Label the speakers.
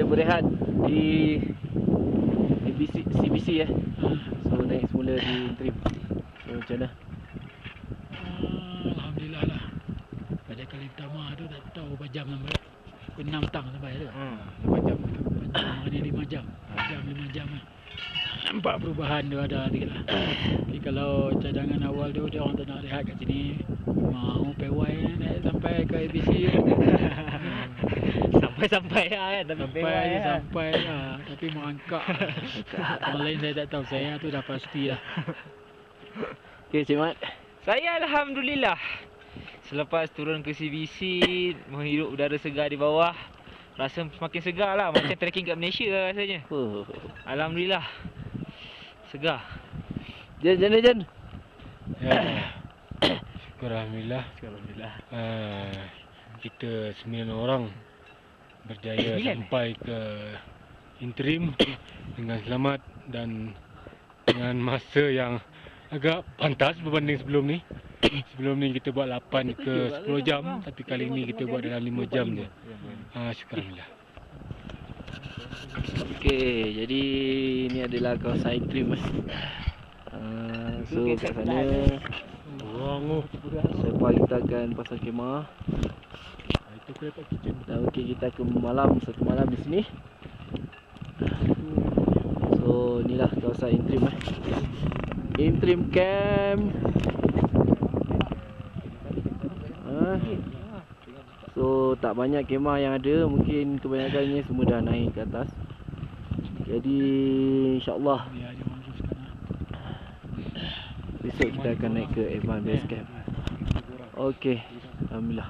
Speaker 1: berehat di CBC So naik semula di interim. So macam mana?
Speaker 2: Alhamdulillah lah. Pada kali pertama tu tak tahu berapa jam sampai. Pukul 6 petang sampai tu.
Speaker 3: 5 jam.
Speaker 2: Ni 5 jam. 5 jam lah. Nampak perubahan tu ada sikit lah. Tapi kalau cadangan awal tu dia orang tak nak rehat kat sini, mau pewai naik sampai ke ABC.
Speaker 1: Sampai lah kan,
Speaker 2: Sampai lah. Tapi mau angkat. Orang lain saya tak tahu. Saya tu dah pasti lah.
Speaker 1: Okay, Cik Mat.
Speaker 3: Saya Alhamdulillah. Selepas turun ke CBC, menghirup udara segar di bawah, rasa semakin segar lah. Macam trekking kat Malaysia lah rasanya. Alhamdulillah. Segar.
Speaker 1: Jan.
Speaker 4: Ya. Syukur Alhamdulillah.
Speaker 1: Alhamdulillah.
Speaker 4: Kita 9 orang berjaya sampai ke interim dengan selamat dan dengan masa yang agak pantas berbanding sebelum ni. Sebelum ni kita buat 8 ke 10 jam, tapi kali ni kita buat dalam 5 jam je. Syukur Alhamdulillah.
Speaker 1: Okay, jadi ini adalah kawasan interim. So kat sana selepas kita akan pasang kemah. Dan okey, kita akan satu malam di sini. So inilah kawasan interim interim camp. So tak banyak kemah yang ada, mungkin kebanyakannya semua dah naik ke atas. Jadi insya-Allah besok kita akan naik ke Advance Base Camp. Okey, alhamdulillah.